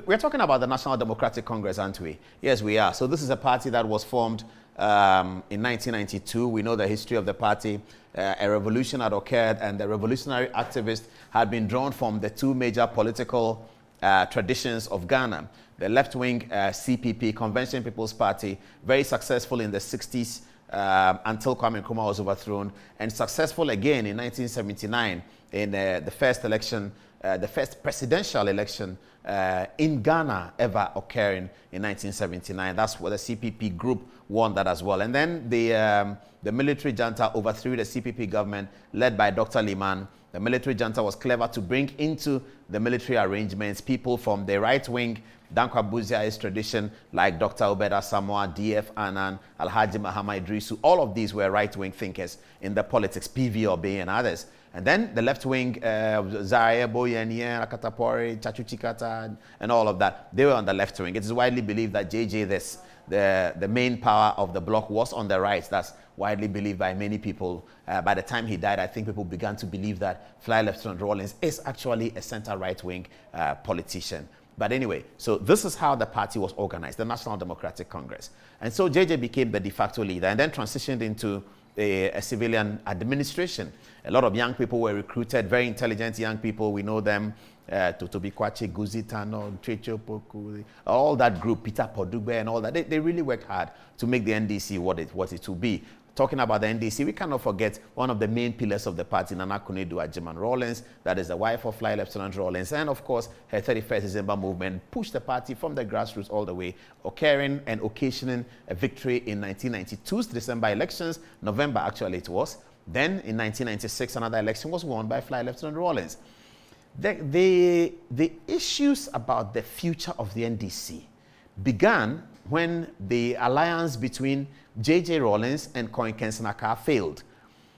we're talking about the National Democratic Congress, aren't we? Yes, we are. So this is a party that was formed in 1992. We know the history of the party. A revolution had occurred, and the revolutionary activists had been drawn from the two major political traditions of Ghana. The left-wing CPP, Convention People's Party, very successful in the 60s until Kwame Nkrumah was overthrown, and successful again in 1979 in the first election, the first presidential election in Ghana ever occurring in 1979. That's where the CPP group won that as well. And then the military junta overthrew the CPP government led by Dr. Liman. The military junta was clever to bring into the military arrangements people from the right-wing Dankwa-Buzia's tradition, like Dr. Obeda Samoa, D.F. Annan, Alhaji Mahama Idrisu. All of these were right-wing thinkers in the politics, P.V. Obey and others. And then the left-wing, Zaire, Boyenye, Akatapori, Chachuchikata, and all of that, they were on the left wing. It is widely believed that J.J., the main power of the bloc, was on the right. That's widely believed by many people. By the time he died, I think people began to believe that Fly Lieutenant Rawlings is actually a center right-wing politician. But anyway, so this is how the party was organized, the National Democratic Congress. And so JJ became the de facto leader and then transitioned into a civilian administration. A lot of young people were recruited, very intelligent young people. We know them, Totobi Kwache, Guzitano, Trecho Poku, all that group, Peter Podugbe and all that. They really worked hard to make the NDC what it will be. Talking about the NDC, we cannot forget one of the main pillars of the party, Nana Kunedu Ajiman Rawlings, that is the wife of Fly Lieutenant Rawlings, and of course, her 31st December movement pushed the party from the grassroots all the way, occurring and occasioning a victory in 1992's December elections, November actually it was. Then in 1996, another election was won by Fly Lieutenant Rawlings. The issues about the future of the NDC began when the alliance between J.J. Rawlings and Koin Kensenaka failed.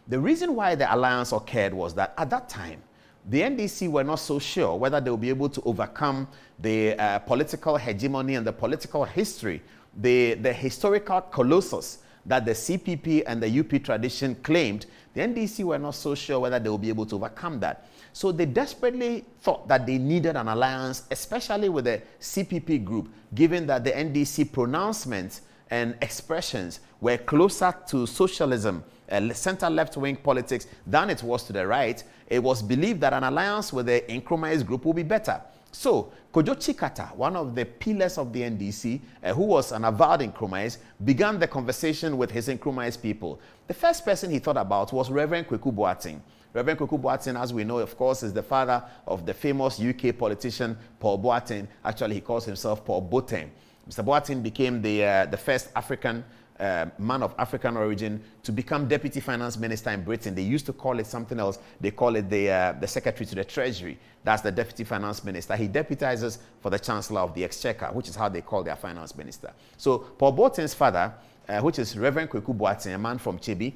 The reason why the alliance occurred was that at that time, the NDC were not so sure whether they would be able to overcome the political hegemony and the political history, the historical colossus that the CPP and the UP tradition claimed. The NDC were not so sure whether they would be able to overcome that. So they desperately thought that they needed an alliance, especially with the CPP group, given that the NDC pronouncements and expressions were closer to socialism, center-left-wing politics, than it was to the right. It was believed that an alliance with the Nkrumah's group would be better. So, Kojo Chikata, one of the pillars of the NDC, who was an avowed Nkrumahist, began the conversation with his Nkrumahist people. The first person he thought about was Reverend Kweku Boateng. Reverend Kweku Boateng, as we know, of course, is the father of the famous UK politician Paul Boateng. Actually, he calls himself Paul Boateng. Mr. Boateng became the first African man of African origin to become Deputy Finance Minister in Britain. They used to call it something else. They call it the Secretary to the Treasury. That's the Deputy Finance Minister. He deputizes for the Chancellor of the Exchequer, which is how they call their Finance Minister. So Paul Boateng's father, which is Reverend Kweku Boateng, a man from Chebi,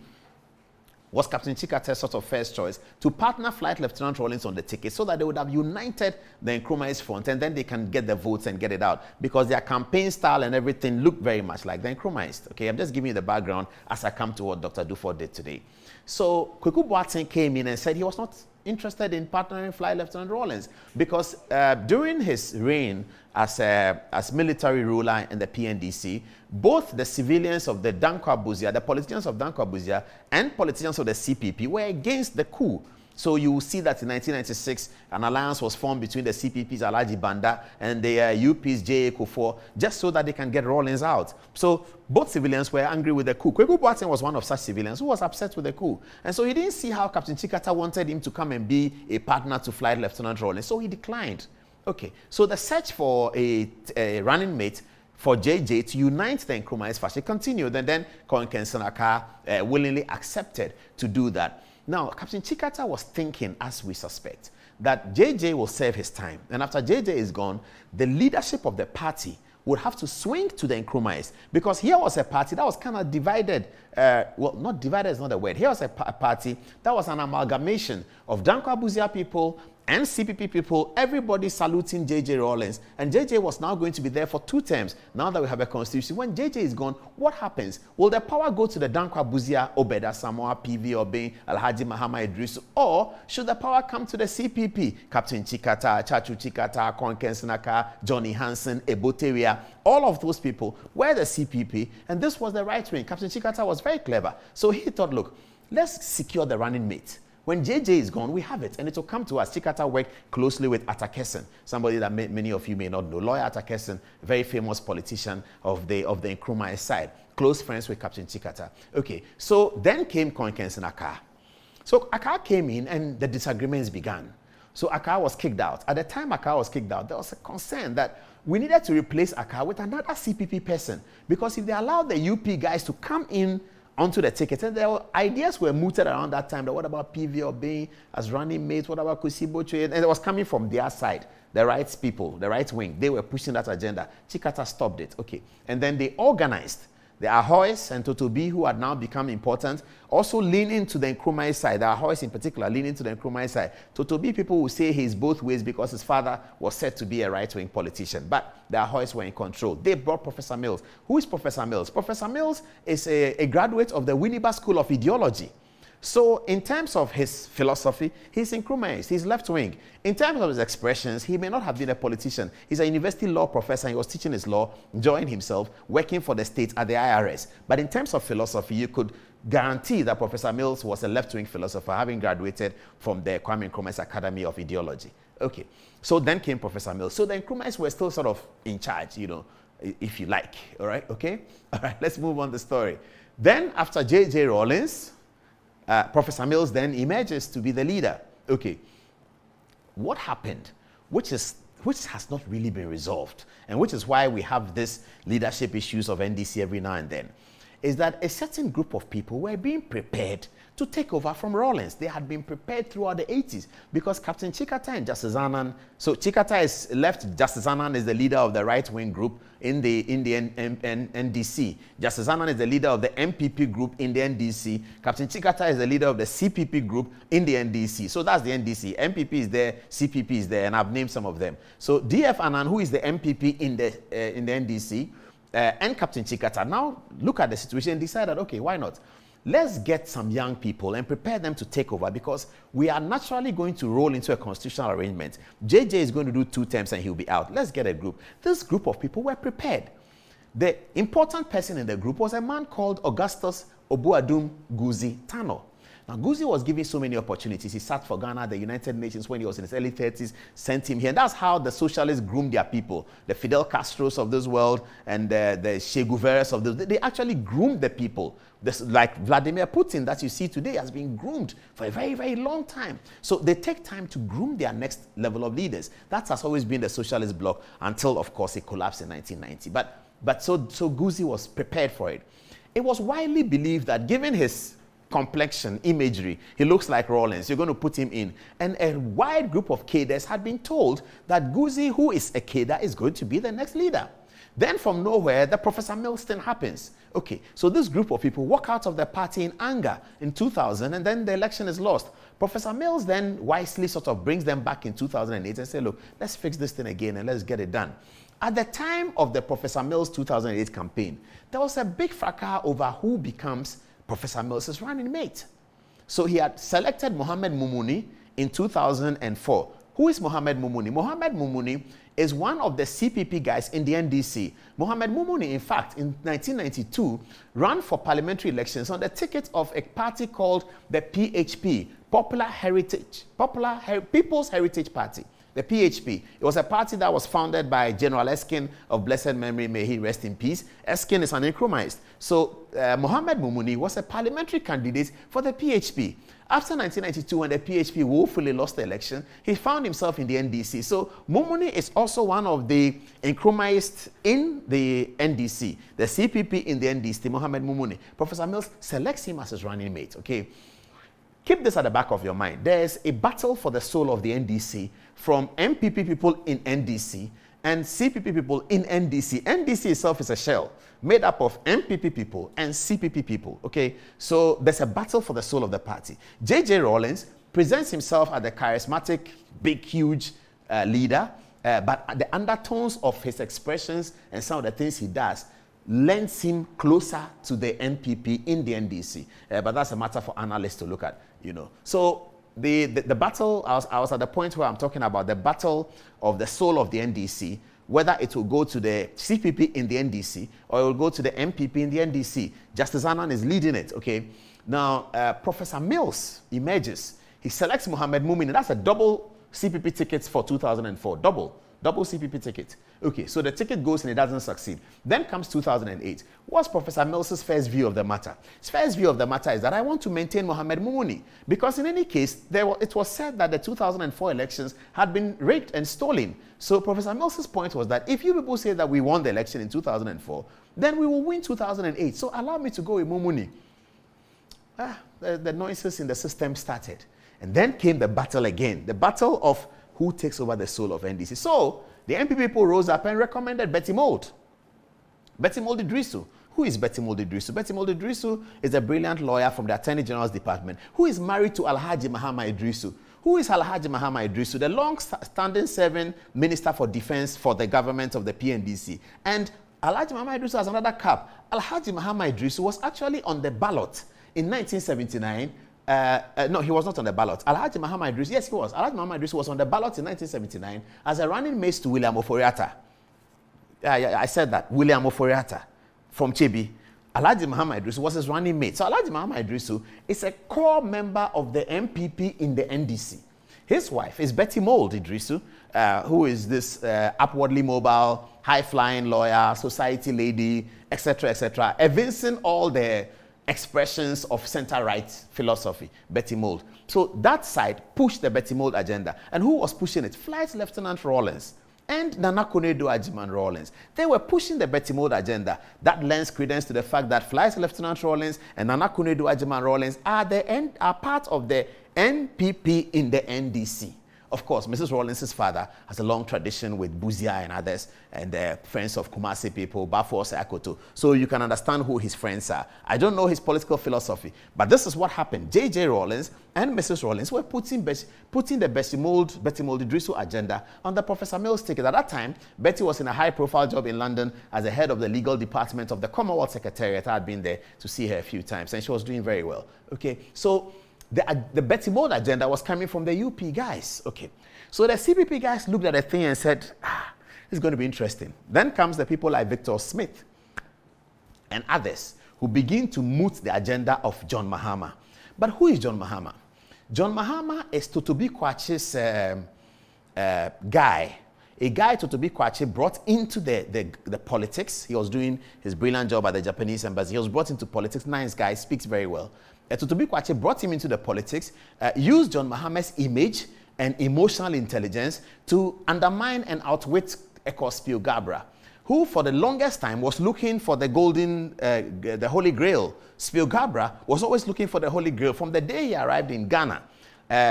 was Captain Chikata's sort of first choice to partner Flight Lieutenant Rawlings on the ticket so that they would have united the Nkrumah's front and then they can get the votes and get it out because their campaign style and everything looked very much like the Nkrumahs. Okay, I'm just giving you the background as I come to what Dr. Duffour did today. So Kweku Boateng came in and said he was not interested in partnering Flight Lieutenant Rawlings because during his reign as military ruler in the PNDC, both the civilians of the Dankwa-Buzia, the politicians of Dankwa-Buzia, and politicians of the CPP were against the coup. So you will see that in 1996, an alliance was formed between the CPP's Alhaji Banda and the UP's J.A. Kufuor, just so that they can get Rawlings out. So both civilians were angry with the coup. Kweku Boateng was one of such civilians who was upset with the coup. And so he didn't see how Captain Chikata wanted him to come and be a partner to Flight Lieutenant Rawlings. So he declined. Okay, so the search for a running mate for JJ to unite the Nkrumah's faction continued, and then Koin Kensenaka willingly accepted to do that. Now, Captain Chikata was thinking, as we suspect, that JJ will serve his time. And after JJ is gone, the leadership of the party would have to swing to the Nkrumahs, because here was a party that was kind of divided. Well, not divided is not a word. Here was a party that was an amalgamation of Dankwa-Buzia people and CPP people, everybody saluting J.J. Rawlings. And J.J. was now going to be there for 2 terms. Now that we have a constitution, when J.J. is gone, what happens? Will the power go to the Dankwa Buzia, Obeda Samoa, PV Obey, Alhaji Mahama Idris, or should the power come to the CPP? Captain Chikata, Chachu Chikata, Konkensinaka, Johnny Hansen, Eboteria, all of those people were the CPP, and this was the right wing. Captain Chikata was very clever. So he thought, look, let's secure the running mate. When JJ is gone, we have it, and it will come to us. Chikata worked closely with Atakesen, somebody that many of you may not know. Lawyer Atakesen, very famous politician of the Nkrumah side, close friends with Captain Chikata. Okay, so then came Konkensin Akar. So Akar came in, and the disagreements began. So Akar was kicked out. At the time Akar was kicked out, there was a concern that we needed to replace Akar with another CPP person, because if they allowed the UP guys to come in onto the ticket, and there were ideas were mooted around that time that what about PV Obey as running mates, what about Kusiboche, and it was coming from their side, the right people, the right wing. They were pushing that agenda. Chikata stopped it. Okay, and then they organized the Ahois and Totobi, who had now become important, also lean into the Nkrumah side. The Ahois in particular lean into the Nkrumah side. Totobi people will say he's both ways because his father was said to be a right-wing politician, but the Ahois were in control. They brought Professor Mills. Who is Professor Mills? Professor Mills is a graduate of the Winneba School of Ideology. So in terms of his philosophy, he's Nkrumahist, he's left-wing. In terms of his expressions, he may not have been a politician. He's a university law professor, and he was teaching his law, enjoying himself, working for the state at the IRS. But in terms of philosophy, you could guarantee that Professor Mills was a left-wing philosopher, having graduated from the Kwame Nkrumah's Academy of Ideology. Okay, so then came Professor Mills. So the Nkrumahs were still sort of in charge, you know, if you like, all right, okay? All right, let's move on the story. Then after J.J. Rawlings, Professor Mills then emerges to be the leader. Okay, what happened, which has not really been resolved, and which is why we have this leadership issues of NDC every now and then, is that a certain group of people were being prepared to take over from Rawlings. They had been prepared throughout the 80s because Captain Chikata and Justice Annan, so Chikata is left, Justice Annan is the leader of the right-wing group in the NDC. Justice Annan is the leader of the MPP group in the NDC. Captain Chikata is the leader of the CPP group in the NDC. So that's the NDC. MPP is there, CPP is there, and I've named some of them. So DF Annan, who is the MPP in the NDC, and Captain Chikata now look at the situation and decided, okay, why not? Let's get some young people and prepare them to take over, because we are naturally going to roll into a constitutional arrangement. JJ is going to do 2 terms and he'll be out. Let's get a group. This group of people were prepared. The important person in the group was a man called Augustus Obuadum Guzi Tano. Now, Guzi was given so many opportunities. He sat for Ghana, the United Nations when he was in his early 30s, sent him here. And that's how the socialists groomed their people. The Fidel Castros of this world and the Che Guevaras of this, they actually groomed the people. Like Vladimir Putin that you see today has been groomed for a very, very long time. So they take time to groom their next level of leaders. That has always been the socialist bloc until, of course, it collapsed in 1990. But so Guzi was prepared for it. It was widely believed that given his complexion, imagery, he looks like Rawlings, you're going to put him in. And a wide group of cadres had been told that Guzi, who is a cadre, is going to be the next leader. Then from nowhere, the Professor Mills thing happens. Okay, so this group of people walk out of the party in anger in 2000, and then the election is lost. Professor Mills then wisely sort of brings them back in 2008 and say, look, let's fix this thing again and let's get it done. At the time of the Professor Mills 2008 campaign, there was a big fracas over who becomes Professor Mills' running mate. So he had selected Mohammed Mumuni in 2004. Who is Mohammed Mumuni? Mohammed Mumuni is one of the CPP guys in the NDC. Mohammed Mumuni, in fact, in 1992, ran for parliamentary elections on the ticket of a party called the PHP, People's Heritage Party. The PHP. It was a party that was founded by General Erskine of blessed memory, may he rest in peace. Erskine is an Nkrumahist. So Mohammed Mumuni was a parliamentary candidate for the PHP. After 1992, when the PHP woefully lost the election, he found himself in the NDC. So Mumuni is also one of the Nkrumahist in the NDC, the CPP in the NDC, Mohammed Mumuni. Professor Mills selects him as his running mate, okay? Keep this at the back of your mind. There's a battle for the soul of the NDC from MPP people in NDC and CPP people in NDC. NDC itself is a shell made up of MPP people and CPP people, okay? So there's a battle for the soul of the party. J.J. Rawlings presents himself as the charismatic, big, huge leader, but the undertones of his expressions and some of the things he does lends him closer to the NPP in the NDC. But that's a matter for analysts to look at, you know. So the battle, I was at the point where I'm talking about the battle of the soul of the NDC, whether it will go to the CPP in the NDC or it will go to the MPP in the NDC. Justice Annan is leading it, okay? Now, Professor Mills emerges. He selects Mohamed Mumini. That's a double CPP ticket for 2004. Double CPP ticket. Okay, so the ticket goes and it doesn't succeed. Then comes 2008. What's Professor Mills' first view of the matter? His first view of the matter is that I want to maintain Mohamed Mumini because in any case, it was said that the 2004 elections had been rigged and stolen. So Professor Mills' point was that if you people say that we won the election in 2004, then we will win 2008. So allow me to go with Mumini. The noises in the system started. And then came the battle again, the battle of who takes over the soul of NDC. So the NPP people rose up and recommended Betty Mould. Betty Mould Idrisu. Who is Betty Mould Idrisu? Betty Mould Idrisu is a brilliant lawyer from the Attorney General's Department who is married to Alhaji Mahama Idrisu. Who is Alhaji Mahama Idrisu? The long-standing serving Minister for Defense for the government of the PNDC. And Alhaji Mahama Idrisu has another cap. Alhaji Mahama Idrisu was actually on the ballot in 1979. No, he was not on the ballot. Alhaji Mahama Idrisu, yes, he was. Alhaji Mahama Idrisu was on the ballot in 1979 as a running mate to William Oforiatta. I said that. William Oforiatta from Chebi. Alhaji Mahama Idrisu was his running mate. So Alhaji Mahama Idrisu is a core member of the MPP in the NDC. His wife is Betty Mould Idrisu, who is this upwardly mobile, high-flying lawyer, society lady, etc., evincing all the expressions of center-right philosophy, Betty Mould. So that side pushed the Betty Mould agenda. And who was pushing it? Flight Lieutenant Rawlings and Nana Konadu Agyeman Rawlings. They were pushing the Betty Mould agenda. That lends credence to the fact that Flight Lieutenant Rawlings and Nana Konadu Agyeman Rawlings are part of the NPP in the NDC. Of course, Mrs. Rawlings' father has a long tradition with Buzia and others, and the friends of Kumasi people, Bafo Akoto. So you can understand who his friends are. I don't know his political philosophy, but this is what happened. J.J. Rawlings and Mrs. Rawlings were putting the Betty Mould Idrisu agenda on the Professor Mills ticket. At that time, Betty was in a high-profile job in London as the head of the legal department of the Commonwealth Secretariat. I had been there to see her a few times, and she was doing very well. Okay, so the Betty Mould agenda was coming from the UP guys. Okay, so the CPP guys looked at the thing and said, this is going to be interesting. Then comes the people like Victor Smith and others who begin to moot the agenda of John Mahama. But who is John Mahama? John Mahama is Totobi Kwache's guy. A guy Totobi Kwache brought into the politics. He was doing his brilliant job at the Japanese embassy. He was brought into politics. Nice guy, speaks very well. Totobi Kwache brought him into the politics, used John Mahama's image and emotional intelligence to undermine and outwit Ekos Gabra, who for the longest time was looking for the the Holy Grail. Gabra was always looking for the Holy Grail from the day he arrived in Ghana.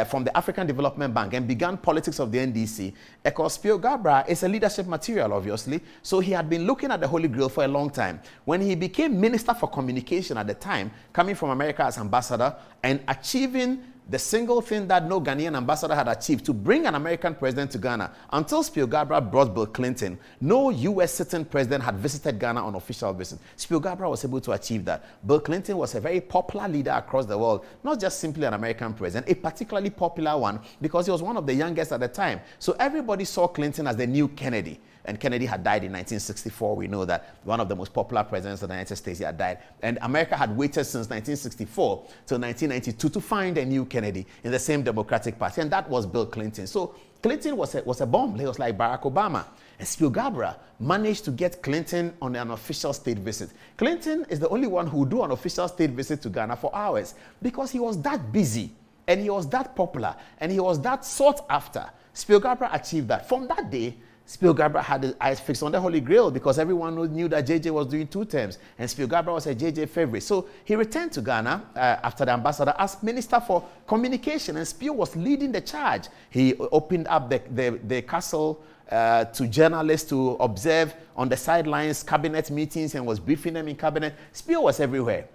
From the African Development Bank and began politics of the NDC. Ekos Gabra is a leadership material, obviously, so he had been looking at the Holy Grail for a long time. When he became Minister for Communication at the time, coming from America as ambassador and achieving the single thing that no Ghanaian ambassador had achieved, to bring an American president to Ghana. Until Gabra brought Bill Clinton, no U.S. sitting president had visited Ghana on official visit. Gabra was able to achieve that. Bill Clinton was a very popular leader across the world, not just simply an American president, a particularly popular one because he was one of the youngest at the time. So everybody saw Clinton as the new Kennedy. And Kennedy had died in 1964. We know that one of the most popular presidents of the United States had died. And America had waited since 1964 till 1992 to find a new Kennedy in the same Democratic Party. And that was Bill Clinton. So Clinton was a bomb. He was like Barack Obama. And Gabra managed to get Clinton on an official state visit. Clinton is the only one who would do an official state visit to Ghana for hours because he was that busy and he was that popular and he was that sought after. Gabra achieved that. From that day, Gabra had his eyes fixed on the Holy Grail because everyone knew that JJ was doing 2 terms and Gabra was a JJ favorite. So he returned to Ghana after the ambassador as Minister for Communication, and Spew was leading the charge. He opened up the castle to journalists to observe on the sidelines cabinet meetings and was briefing them in cabinet. Spew was everywhere.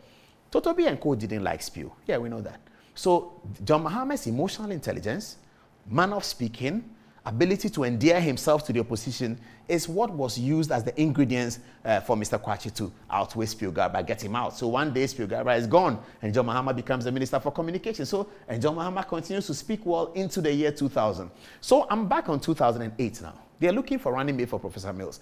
Totobi and Co didn't like Spew. Yeah, we know that. So John Mahama's emotional intelligence, manner of speaking, ability to endear himself to the opposition is what was used as the ingredients for Mr. Kwachi to outweigh Spio Garba, get him out. So one day Spio Garba is gone and John Mahama becomes the Minister for Communication. And John Mahama continues to speak well into the year 2000. So I'm back on 2008 now. They're looking for running mate for Professor Mills.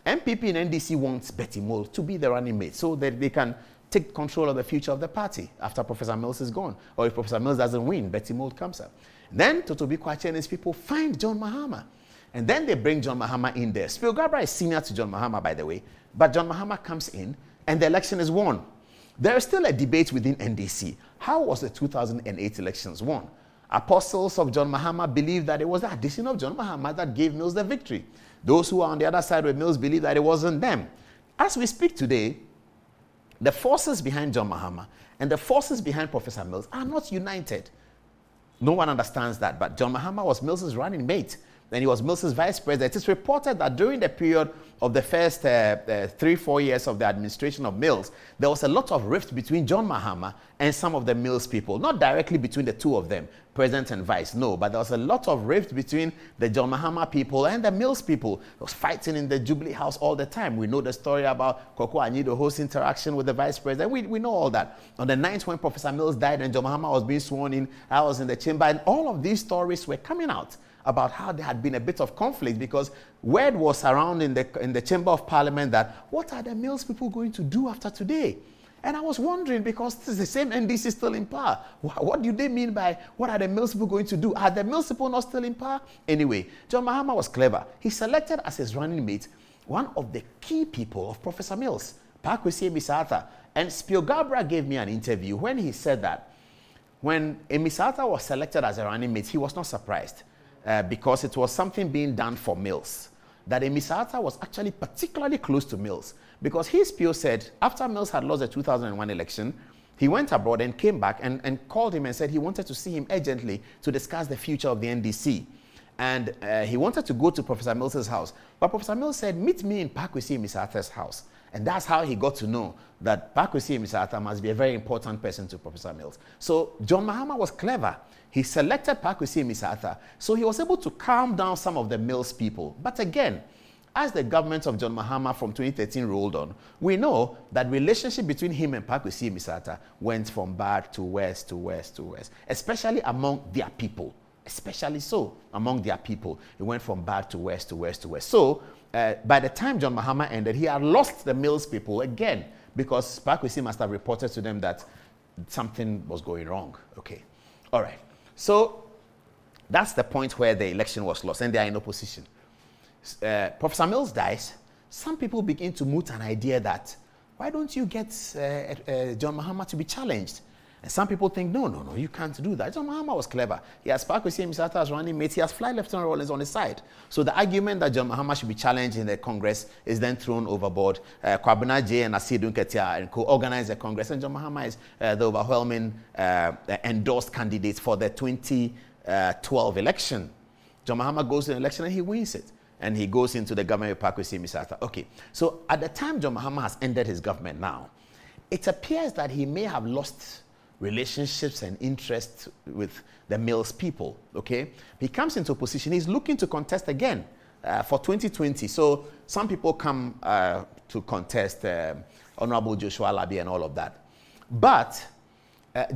MPP and NDC wants Betty Moule to be the running mate so that they can take control of the future of the party after Professor Mills is gone. Or if Professor Mills doesn't win, Betty Moule comes up. Then Totobi Kwachi and his people find John Mahama. And then they bring John Mahama in there. Spio Garba is senior to John Mahama, by the way. But John Mahama comes in and the election is won. There is still a debate within NDC. How was the 2008 elections won? Apostles of John Mahama believe that it was the addition of John Mahama that gave Mills the victory. Those who are on the other side with Mills believe that it wasn't them. As we speak today, the forces behind John Mahama and the forces behind Professor Mills are not united. No one understands that, but John Mahama was Mills's running mate. Then he was Mills's vice president. It is reported that during the period of the first 3-4 years of the administration of Mills, there was a lot of rift between John Mahama and some of the Mills people. Not directly between the two of them, president and vice, no, but there was a lot of rift between the John Mahama people and the Mills people. There was fighting in the Jubilee House all the time. We know the story about Koko Anyidoho's interaction with the vice president. We know all that. On the night when Professor Mills died and John Mahama was being sworn in, I was in the chamber, and all of these stories were coming out about how there had been a bit of conflict because word was around in the Chamber of Parliament that what are the Mills people going to do after today? And I was wondering, because this is the same NDC still in power. What do they mean by what are the Mills people going to do? Are the Mills people not still in power? Anyway, John Mahama was clever. He selected as his running mate one of the key people of Professor Mills, Pakwesi Emisata. And Spio Garba gave me an interview when he said that when Emisata was selected as a running mate, he was not surprised. Because it was something being done for Mills. That Emisata was actually particularly close to Mills. Because his PO said, after Mills had lost the 2001 election, he went abroad and came back and called him and said he wanted to see him urgently to discuss the future of the NDC. And he wanted to go to Professor Mills's house. But Professor Mills said, meet me in Pakwesi Emisata's house. And that's how he got to know that Pakwesi Emisata must be a very important person to Professor Mills. So John Mahama was clever. He selected Pakwesi Emisata, so he was able to calm down some of the Mills people. But again, as the government of John Mahama from 2013 rolled on, we know that relationship between him and Pakwesi Emisata went from bad to worse to worse to worse, especially among their people. Especially so among their people. It went from bad to worse to worse to worse. So by the time John Mahama ended, he had lost the Mills people again because Pakwesi must have reported to them that something was going wrong. Okay. All right. So that's the point where the election was lost and they are in opposition. Professor Mills dies. Some people begin to moot an idea that why don't you get John Mahama to be challenged? And some people think, no, you can't do that. John Mahama was clever. He has Pakwesi Emisata as running mate. He has Fly Lieutenant Rawlings on his side. So the argument that John Mahama should be challenged in the Congress is then thrown overboard. Kwabena Duffour and Asidun Ketia and co-organize the Congress. And John Mahama is the overwhelming endorsed candidate for the 2012 election. John Mahama goes to the election and he wins it. And he goes into the government with Pakwesi Emisata. Okay, so at the time John Mahama has ended his government now, it appears that he may have lost relationships and interests with the Mills people, okay? He comes into opposition. He's looking to contest again for 2020. So some people come to contest Honorable Joshua Labi and all of that. But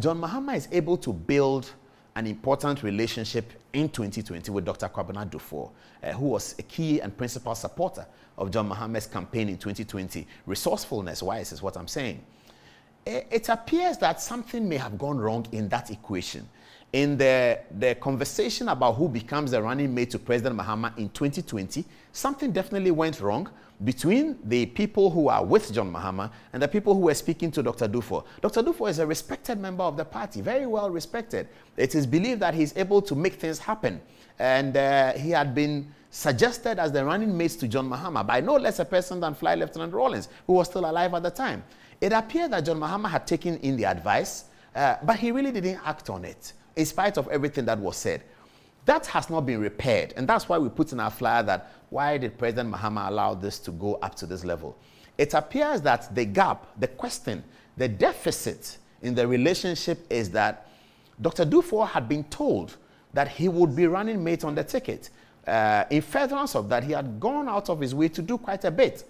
John Mahama is able to build an important relationship in 2020 with Dr. Kwabena Duffour, who was a key and principal supporter of John Mahama's campaign in 2020. Resourcefulness-wise is what I'm saying. It appears that something may have gone wrong in that equation. In the conversation about who becomes the running mate to President Mahama in 2020, something definitely went wrong between the people who are with John Mahama and the people who were speaking to Dr. Duffour. Dr. Duffour is a respected member of the party, very well respected. It is believed that he's able to make things happen. And he had been suggested as the running mate to John Mahama by no less a person than Fly Lieutenant Rawlings, who was still alive at the time. It appeared that John Mahama had taken in the advice, but he really didn't act on it, in spite of everything that was said. That has not been repaired, and that's why we put in our flyer that why did President Mahama allow this to go up to this level? It appears that the gap, the question, the deficit in the relationship is that Dr. Duffour had been told that he would be running mate on the ticket. In furtherance of that, he had gone out of his way to do quite a bit.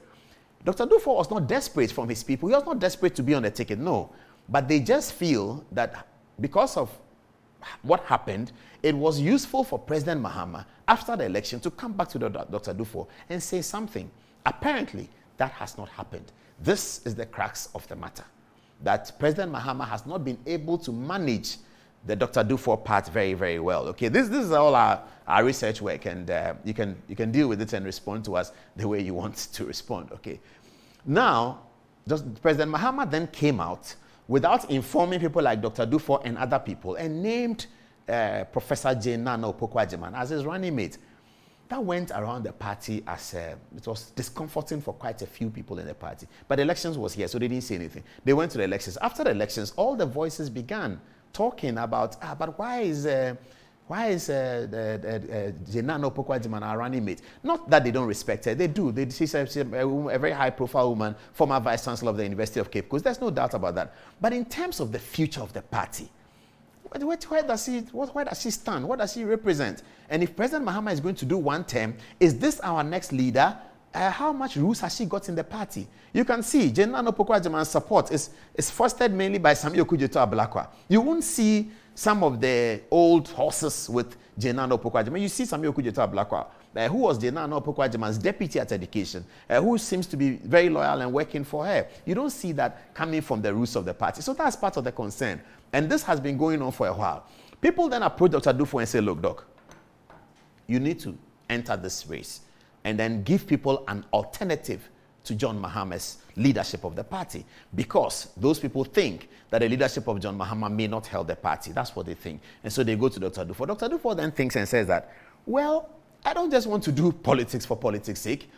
Dr. Duffour was not desperate from his people. He was not desperate to be on the ticket, no. But they just feel that because of what happened, it was useful for President Mahama, after the election, to come back to Dr. Duffour and say something. Apparently, that has not happened. This is the crux of the matter, that President Mahama has not been able to manage the Dr. Duffour part very, very well. Okay, this is all our research work, and you can deal with it and respond to us the way you want to respond. Okay, now President Mahama then came out without informing people like Dr. Duffour and other people, and named Professor Jane Nana Opoku-Agyeman as his running mate. That went around the party as it was discomforting for quite a few people in the party. But the elections was here, so they didn't say anything. They went to the elections. After the elections, all the voices began talking about, but why is Jane Nana Opoku-Agyeman our running mate? Not that they don't respect her, they do. She's a very high-profile woman, former vice chancellor of the University of Cape Coast. There's no doubt about that. But in terms of the future of the party, where does she stand? What does she represent? And if President Mahama is going to do one term, is this our next leader? How much roots has she got in the party? You can see Jane Nana Opoku-Agyeman's support is fostered mainly by Samuel Okudzeto Ablakwa. You won't see some of the old horses with Jane Nana Opoku-Agyeman. You see Samuel Okudzeto Ablakwa, who was Jane Nana Opoku-Agyeman's deputy at education, who seems to be very loyal and working for her. You don't see that coming from the roots of the party. So that's part of the concern. And this has been going on for a while. People then approach Dr. Duffour and say, look, Doc, you need to enter this race and then give people an alternative to John Mahama's leadership of the party, because those people think that the leadership of John Mahama may not help the party. That's what they think. And so they go to Dr. Duffour. Dr. Duffour then thinks and says that, well, I don't just want to do politics for politics' sake.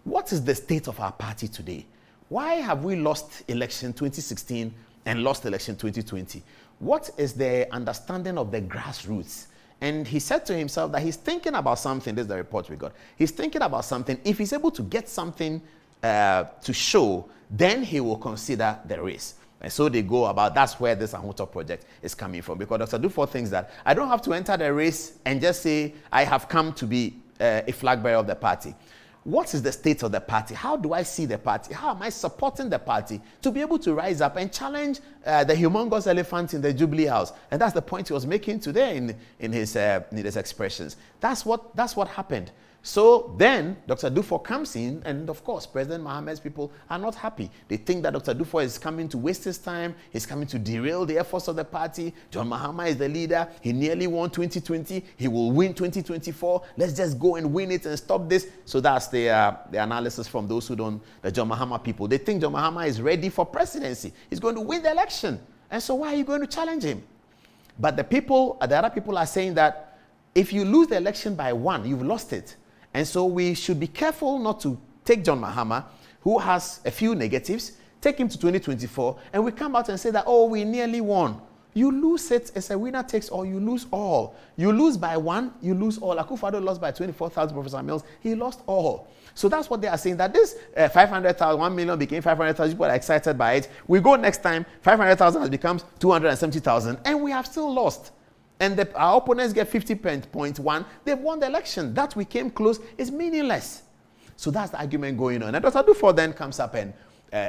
What is the state of our party today? Why have we lost election 2016 and lost election 2020? What is the understanding of the grassroots? And he said to himself that he's thinking about something. This is the report we got. He's thinking about something. If he's able to get something to show, then he will consider the race. And so they go about, that's where this Ahotor project is coming from. Because Dr. Duffour thinks that I don't have to enter the race and just say I have come to be a flag bearer of the party. What is the state of the party? How do I see the party? How am I supporting the party to be able to rise up and challenge the humongous elephant in the Jubilee House? And that's the point he was making today in his expressions. That's what happened. So then Dr. Duffour comes in, and of course, President Mahama's people are not happy. They think that Dr. Duffour is coming to waste his time. He's coming to derail the efforts of the party. John Mahama is the leader. He nearly won 2020. He will win 2024. Let's just go and win it and stop this. So that's the analysis from those who don't, the John Mahama people. They think John Mahama is ready for presidency. He's going to win the election. And so why are you going to challenge him? But the other people are saying that if you lose the election by 1, you've lost it. And so we should be careful not to take John Mahama, who has a few negatives, take him to 2024, and we come out and say that, oh, we nearly won. You lose it as a winner takes all, you lose all. You lose by 1, you lose all. Akufo-Addo lost by 24,000, Professor Mills, he lost all. So that's what they are saying, that this 500,000, 1 million became 500,000, people are excited by it. We go next time, 500,000 has become 270,000, and we have still lost. And our opponents get 50.1, they've won the election. That we came close is meaningless. So that's the argument going on. And Dr. Duffour then comes up and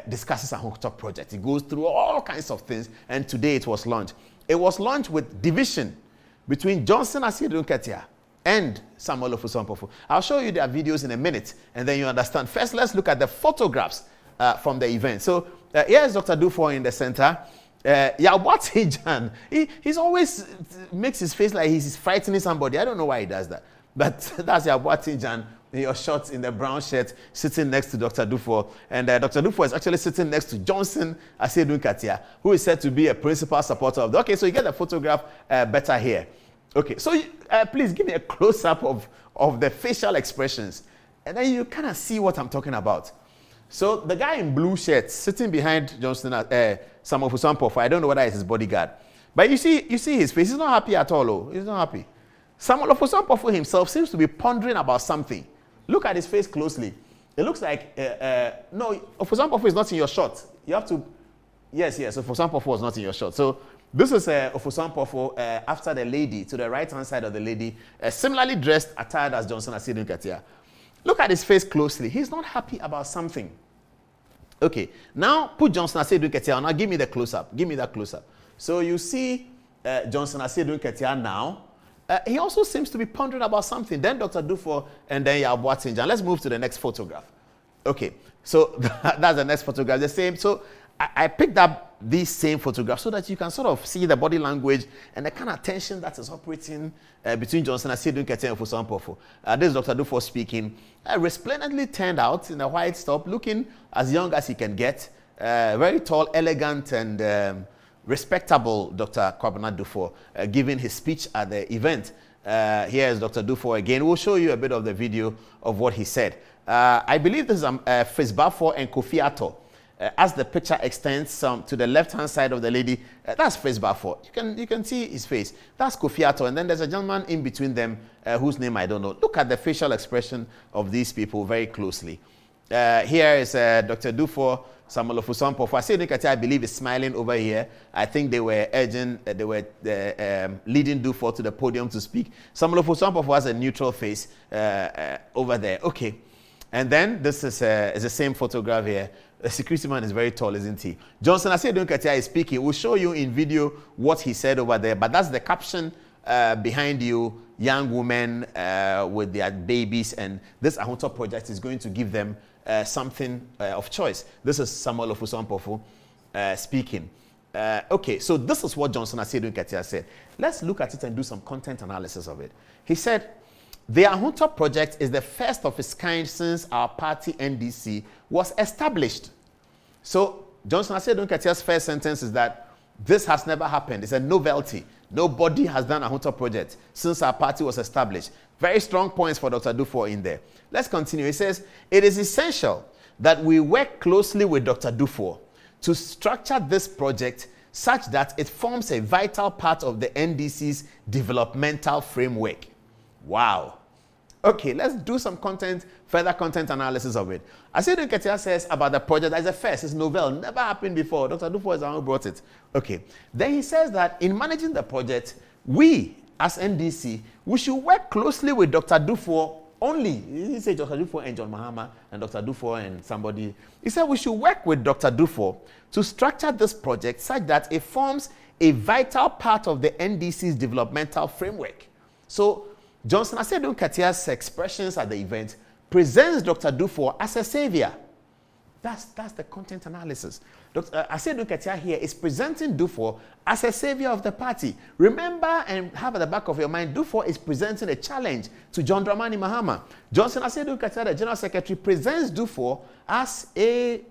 discusses a Ahotor project. He goes through all kinds of things, and today it was launched. It was launched with division between Johnson Asiedu-Nketia and Samuel Ofosu-Ampofo. I'll show you their videos in a minute, and then you understand. First, let's look at the photographs from the event. So here's Dr. Duffour in the center. John, he's always makes his face like he's frightening somebody. I don't know why he does that. But that's John in your shorts, in the brown shirt, sitting next to Dr. Duffour. And Dr. Duffour is actually sitting next to Johnson Asiedu-Nketia, who is said to be a principal supporter of the... Okay, so you get the photograph better here. Okay, so please give me a close-up of the facial expressions. And then you kind of see what I'm talking about. So the guy in blue shirt sitting behind Johnson, Samuel Ofosu-Ampofo, I don't know whether it's his bodyguard. But you see his face. He's not happy at all. Oh. He's not happy. Samuel Ofosu-Ampofo himself seems to be pondering about something. Look at his face closely. It looks like, no, Ofosu-Ampofo is not in your shot. You have to, yes, Ofosu-Ampofo was not in your shot. So This is Ofosu Ampofo after the lady, to the right-hand side of the lady, similarly dressed, attired as Johnson Asiedu Nketia. Look at his face closely. He's not happy about something. Okay, now put Johnson Asiedu Nketia on. Now give me the close-up. Give me that close-up. So you see Johnson Asiedu Nketia now. He also seems to be pondering about something. Then Dr. Duffour and then Yaboatinjan. Let's move to the next photograph. Okay, so that's the next photograph. The same. So I picked up these same photographs so that you can sort of see the body language and the kind of tension that is operating between Johnson Asiedu Nketia and Ofosu Ampofo. This is Dr. Duffour speaking. Resplendently turned out in a white top, looking as young as he can get. Very tall, elegant, and respectable Dr. Kwabena Duffour giving his speech at the event. Here is Dr. Duffour again. We'll show you a bit of the video of what he said. I believe this is Frisbafor and Kofi Ato. As the picture extends to the left-hand side of the lady, that's Frisbafor. You can see his face. That's Kofi Ato, and then there's a gentleman in between them whose name I don't know. Look at the facial expression of these people very closely. Here is Dr. Duffour, Samuel Ofosu Ampofo. Asiedu Nketia, I believe, is smiling over here. I think they were urging, leading Duffour to the podium to speak. Samuel Ofosu Ampofo has a neutral face over there. Okay. And then this is the same photograph here. The security man is very tall, isn't he? Johnson Asiedu Nketia is speaking. We'll show you in video what he said over there. But that's the caption behind you. Young women with their babies. And this Ahotor project is going to give them something of choice. This is Samuel Ofosu Ampofo speaking. Okay, so this is what Johnson Asiedu Nketia said. Let's look at it and do some content analysis of it. He said, the Ahotor project is the first of its kind since our party NDC was established. So Johnson Asiedu Nketia's first sentence is that this has never happened. It's a novelty. Nobody has done a Ahotor project since our party was established. Very strong points for Dr. Duffour in there. Let's continue. He says, it is essential that we work closely with Dr. Duffour to structure this project such that it forms a vital part of the NDC's developmental framework. Wow. Okay, let's do some further content analysis of it. Asiedu Nketia says about the project as a first, it's novel, never happened before. Dr. Duffour is the one who brought it. Okay. Then he says that in managing the project, we, as NDC, we should work closely with Dr. Duffour only. He said Dr. Duffour and John Mahama and Dr. Duffour and somebody. He said we should work with Dr. Duffour to structure this project such that it forms a vital part of the NDC's developmental framework. So, Johnson Asiedu Nketia's expressions at the event presents Dr. Duffour as a savior. That's the content analysis. Dr. Asiedu Nketia here is presenting Duffour as a savior of the party. Remember and have at the back of your mind, Duffour is presenting a challenge to John Dramani Mahama. Johnson Asiedu Nketia, the General Secretary, presents Duffour as a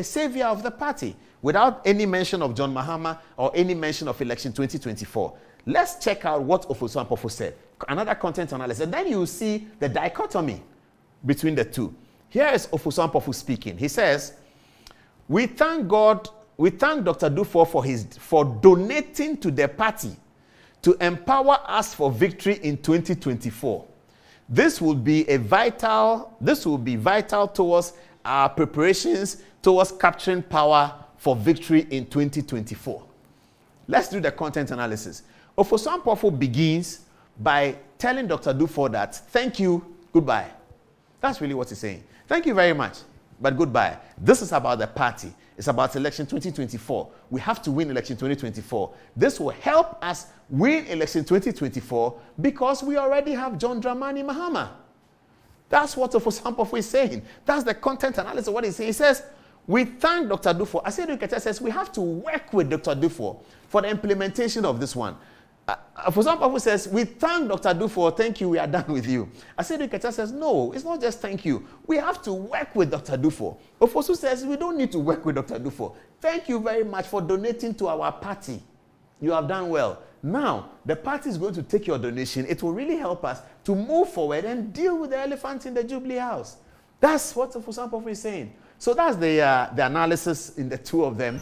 savior of the party without any mention of John Mahama or any mention of election 2024. Let's check out what Ofosu Ampofo said. Another content analysis. And then you see the dichotomy between the two. Here is Ofosu Ampofo speaking. He says, we thank Dr. Duffour for donating to the party to empower us for victory in 2024. This will be vital towards our preparations towards capturing power for victory in 2024. Let's do the content analysis. Ofosu Ampofo begins by telling Dr. Duffour that, thank you, goodbye. That's really what he's saying. Thank you very much, but goodbye. This is about the party. It's about election 2024. We have to win election 2024. This will help us win election 2024 because we already have John Dramani Mahama. That's what Ofosu Ampofo is saying. That's the content analysis of what he's saying. He says, we thank Dr. Duffour. Asiedu Nketia says we have to work with Dr. Duffour for the implementation of this one. Ofosu Ampofo says, we thank Dr. Duffour, thank you, we are done with you. Asiedu Nketia says, no, it's not just thank you. We have to work with Dr. Duffour. Ofosu says, we don't need to work with Dr. Duffour. Thank you very much for donating to our party. You have done well. Now, the party is going to take your donation. It will really help us to move forward and deal with the elephant in the Jubilee House. That's what Ofosu Ampofo is saying. So that's the analysis in the two of them.